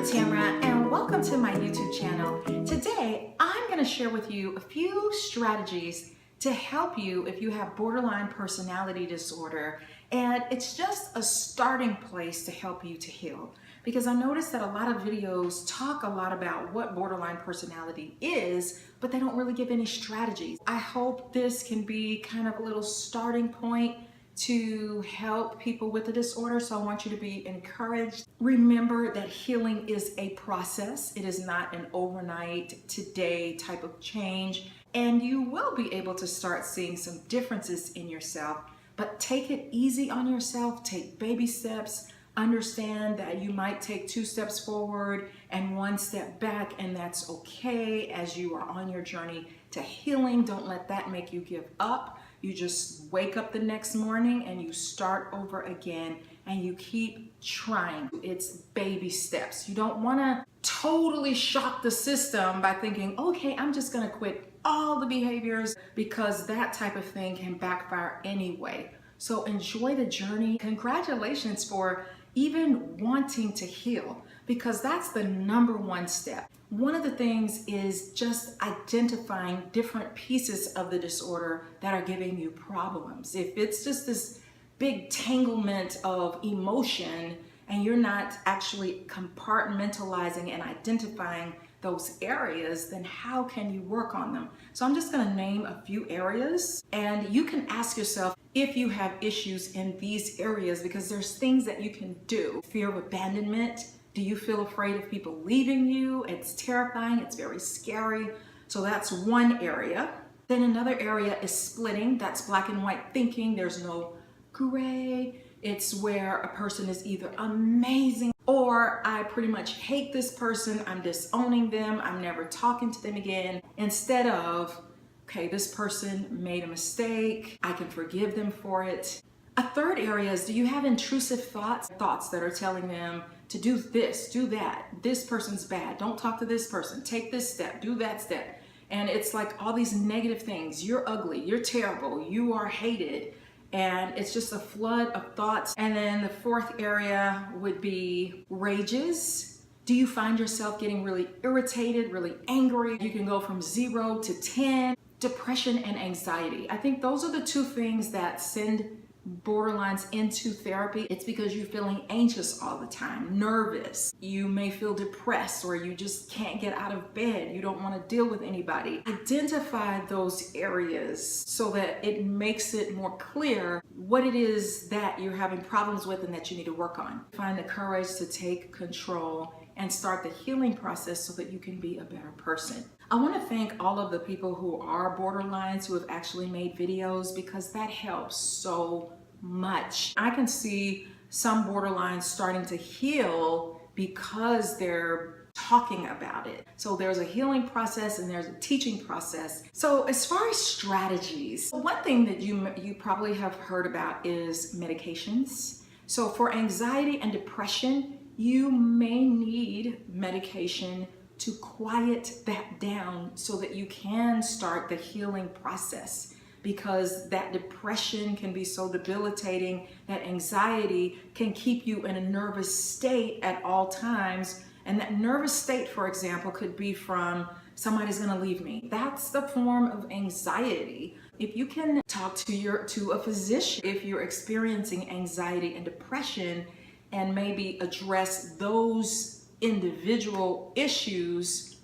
I'm Tamara and welcome to my YouTube channel. Today I'm going to share with you a few strategies to help you if you have borderline personality disorder, and it's just a starting place to help you to heal. Because I noticed that a lot of videos talk a lot about what borderline personality is, but they don't really give any strategies. I hope this can be kind of a little starting point to help people with the disorder, so I want you to be encouraged. Remember that healing is a process. It is not an overnight, today type of change, and you will be able to start seeing some differences in yourself, but take it easy on yourself, take baby steps. Understand that you might take 2 steps forward and 1 step back, and that's okay as you are on your journey to healing. Don't let that make you give up. You just wake up the next morning and you start over again and you keep trying. It's baby steps. You don't want to totally shock the system by thinking, okay, I'm just going to quit all the behaviors, because that type of thing can backfire anyway. So enjoy the journey. Congratulations for even wanting to heal, because that's the #1 step. One of the things is just identifying different pieces of the disorder that are giving you problems. If it's just this big tanglement of emotion and you're not actually compartmentalizing and identifying those areas, then how can you work on them? So I'm just going to name a few areas, and you can ask yourself if you have issues in these areas, because there's things that you can do. Fear of abandonment. Do you feel afraid of people leaving you? It's terrifying. It's very scary. So that's one area. Then another area is splitting. That's black and white thinking. There's no gray. It's where a person is either amazing or I pretty much hate this person. I'm disowning them. I'm never talking to them again. Instead of, okay, this person made a mistake. I can forgive them for it. A third area is, do you have intrusive thoughts that are telling them to do this, do that, this person's bad, don't talk to this person, take this step, do that step. And it's like all these negative things. You're ugly, you're terrible, you are hated. And it's just a flood of thoughts. And then the fourth area would be rages. Do you find yourself getting really irritated, really angry? You can go from 0 to 10. Depression and anxiety. I think those are the 2 things that send borderlines into therapy. It's because you're feeling anxious all the time, nervous. You may feel depressed, or you just can't get out of bed. You don't want to deal with anybody. Identify those areas so that it makes it more clear what it is that you're having problems with and that you need to work on. Find the courage to take control and start the healing process so that you can be a better person. I want to thank all of the people who are borderlines who have actually made videos, because that helps so much. I can see some borderlines starting to heal because they're talking about it. So there's a healing process and there's a teaching process. So as far as strategies, one thing that you probably have heard about is medications. So for anxiety and depression, you may need medication to quiet that down so that you can start the healing process, because that depression can be so debilitating. That anxiety can keep you in a nervous state at all times. And that nervous state, for example, could be from somebody's gonna leave me. That's the form of anxiety. If you can talk to a physician if you're experiencing anxiety and depression, and maybe address those individual issues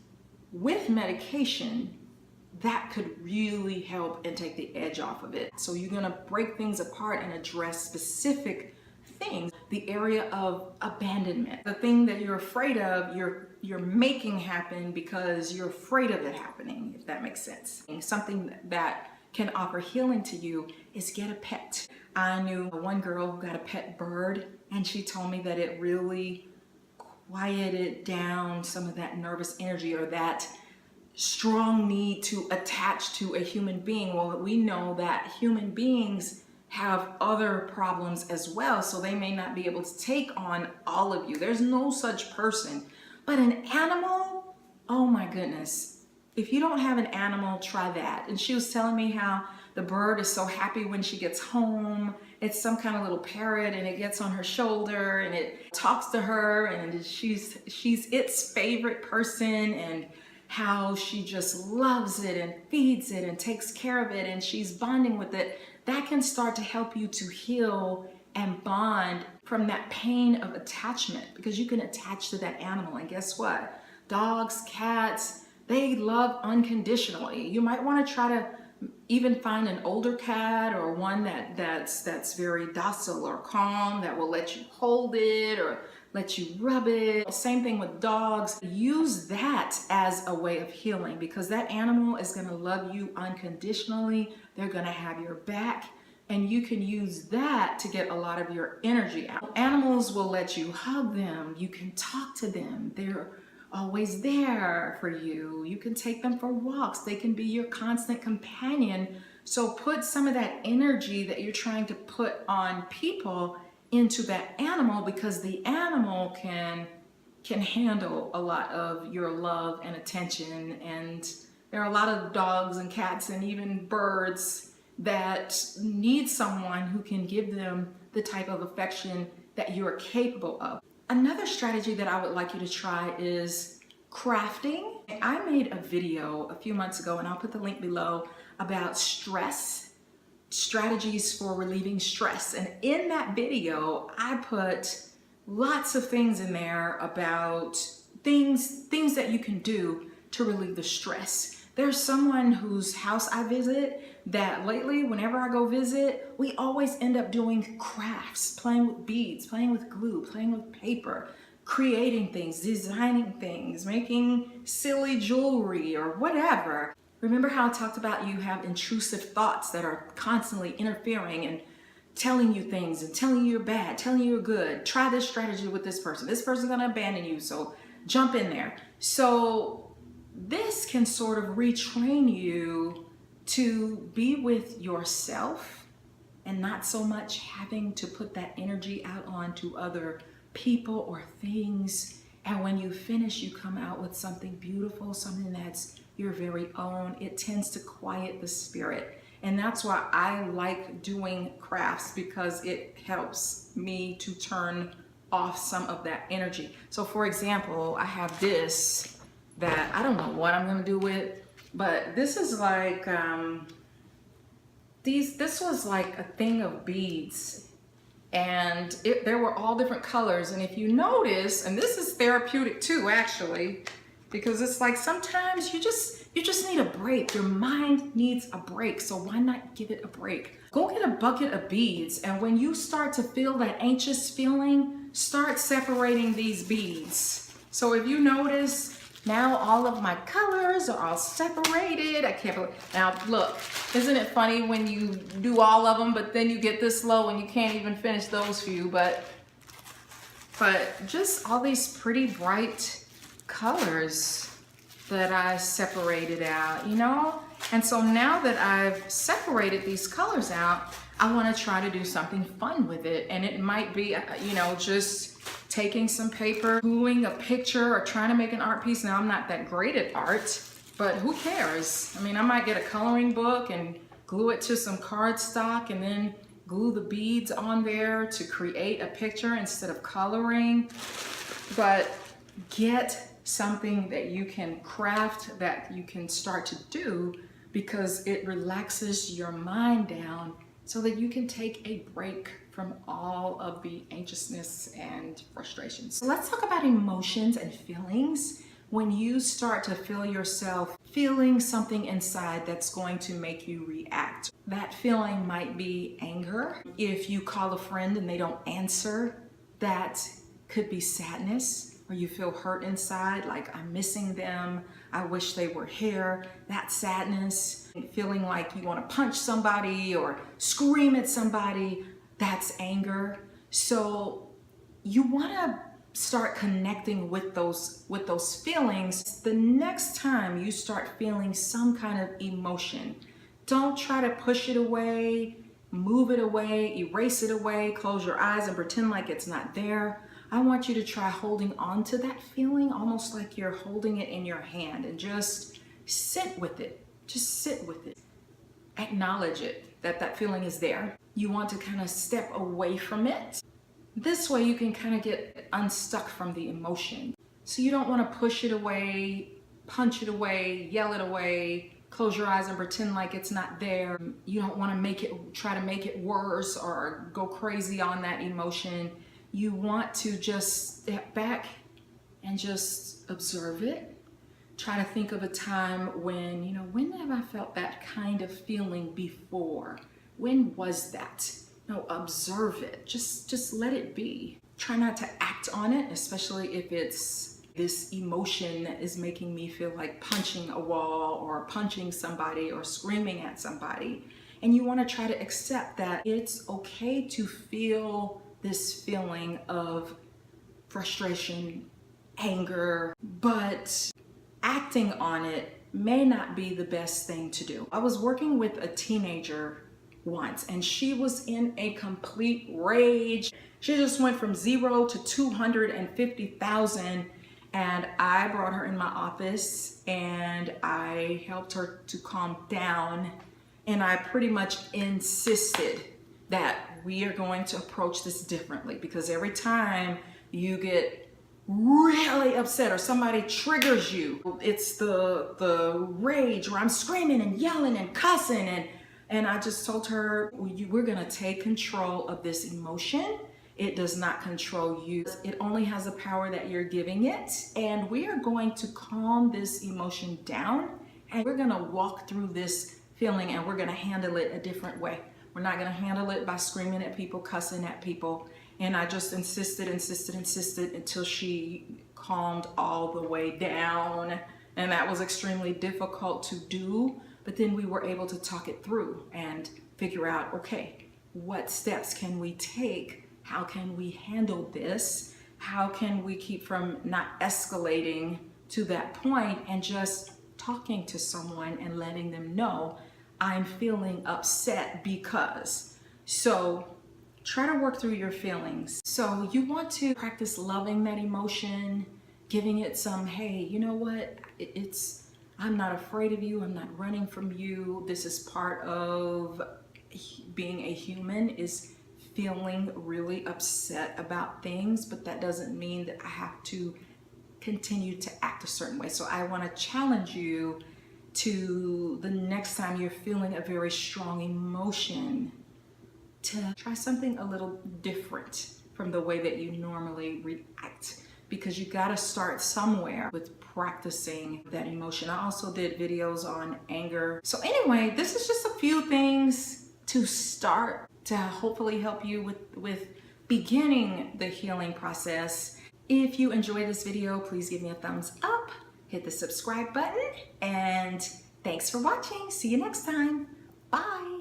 with medication, that could really help and take the edge off of it. So you're gonna break things apart and address specific things. The area of abandonment, the thing that you're afraid of, you're making happen because you're afraid of it happening, if that makes sense. And something that can offer healing to you is get a pet. I knew one girl who got a pet bird, and she told me that it really quieted down some of that nervous energy, or that strong need to attach to a human being. Well, we know that human beings have other problems as well, so they may not be able to take on all of you. There's no such person. But an animal, oh my goodness. If you don't have an animal, try that. And she was telling me how the bird is so happy when she gets home. It's some kind of little parrot, and it gets on her shoulder and it talks to her, and she's its favorite person, and how she just loves it and feeds it and takes care of it, and she's bonding with it. That can start to help you to heal and bond from that pain of attachment, because you can attach to that animal. And guess what? Dogs, cats, they love unconditionally. You might want to try to even find an older cat, or one that's very docile or calm, that will let you hold it or let you rub it. Same thing with dogs. Use that as a way of healing, because that animal is going to love you unconditionally. They're going to have your back, and you can use that to get a lot of your energy out. Animals will let you hug them. You can talk to them. They're always there for you. You can take them for walks. They can be your constant companion. So put some of that energy that you're trying to put on people into that animal, because the animal can handle a lot of your love and attention. And there are a lot of dogs and cats and even birds that need someone who can give them the type of affection that you're capable of. Another strategy that I would like you to try is crafting. I made a video a few months ago, and I'll put the link below, about stress, strategies for relieving stress. And in that video, I put lots of things in there about things that you can do to relieve the stress. There's someone whose house I visit that lately, whenever I go visit, we always end up doing crafts, playing with beads, playing with glue, playing with paper, creating things, designing things, making silly jewelry or whatever. Remember how I talked about you have intrusive thoughts that are constantly interfering and telling you things and telling you you're bad, telling you you're good. Try this strategy with this person. This person's gonna abandon you, so jump in there. So this can sort of retrain you to be with yourself and not so much having to put that energy out onto other people or things. And when you finish, you come out with something beautiful, something that's your very own. It tends to quiet the spirit. And that's why I like doing crafts, because it helps me to turn off some of that energy. So for example, I have this that I don't know what I'm gonna do with, but this is like, this was like a thing of beads, and there were all different colors. And if you notice, and this is therapeutic too, actually, because it's like sometimes you just need a break. Your mind needs a break, so why not give it a break? Go get a bucket of beads, and when you start to feel that anxious feeling, start separating these beads. So if you notice, now all of my colors are all separated. I can't believe. Now look, isn't it funny when you do all of them, but then you get this low and you can't even finish those few, but just all these pretty bright colors that I separated out, you know? And so now that I've separated these colors out, I want to try to do something fun with it. And it might be, you know, just taking some paper, gluing a picture, or trying to make an art piece. Now, I'm not that great at art, but who cares? I mean, I might get a coloring book and glue it to some cardstock, and then glue the beads on there to create a picture instead of coloring. But get something that you can craft, that you can start to do, because it relaxes your mind down so that you can take a break from all of the anxiousness and frustrations. So let's talk about emotions and feelings. When you start to feel yourself feeling something inside that's going to make you react, that feeling might be anger. If you call a friend and they don't answer, that could be sadness. Or you feel hurt inside, like I'm missing them, I wish they were here. That's sadness. Feeling like you want to punch somebody or scream at somebody, that's anger. So you want to start connecting with those feelings. The next time you start feeling some kind of emotion, don't try to push it away, move it away, erase it away, close your eyes and pretend like it's not there. I want you to try holding on to that feeling, almost like you're holding it in your hand, and just sit with it. Just sit with it. acknowledge it, that that feeling is there. You want to kind of step away from it. This way you can kind of get unstuck from the emotion. So you don't want to push it away, punch it away, yell it away, close your eyes and pretend like it's not there. You don't want to try to make it worse or go crazy on that emotion. You want to just step back and just observe it. Try to think of a time when, when have I felt that kind of feeling before? When was that? No, observe it. Just let it be. Try not to act on it, especially if it's this emotion that is making me feel like punching a wall or punching somebody or screaming at somebody. And you want to try to accept that it's okay to feel this feeling of frustration, anger, but acting on it may not be the best thing to do. I was working with a teenager once and she was in a complete rage. She just went from 0 to 250,000, and I brought her in my office and I helped her to calm down, and I pretty much insisted that we are going to approach this differently, because every time you get really upset or somebody triggers you, it's the rage where I'm screaming and yelling and cussing, and I just told her, we're gonna take control of this emotion. It does not control you. It only has the power that you're giving it, and we are going to calm this emotion down, and we're gonna walk through this feeling and we're gonna handle it a different way. We're not gonna handle it by screaming at people, cussing at people. And I just insisted until she calmed all the way down. And that was extremely difficult to do, but then we were able to talk it through and figure out, okay, what steps can we take? How can we handle this? How can we keep from not escalating to that point and just talking to someone and letting them know I'm feeling upset because. So try to work through your feelings. So you want to practice loving that emotion, giving it some, hey, you know what? I'm not afraid of you. I'm not running from you. This is part of being a human, is feeling really upset about things, but that doesn't mean that I have to continue to act a certain way. So I want to challenge you to, the next time you're feeling a very strong emotion, to try something a little different from the way that you normally react, because you got to start somewhere with practicing that emotion. I also did videos on anger. So anyway, this is just a few things to start to hopefully help you with beginning the healing process. If you enjoyed this video, please give me a thumbs up, hit the subscribe button, and thanks for watching. See you next time. Bye.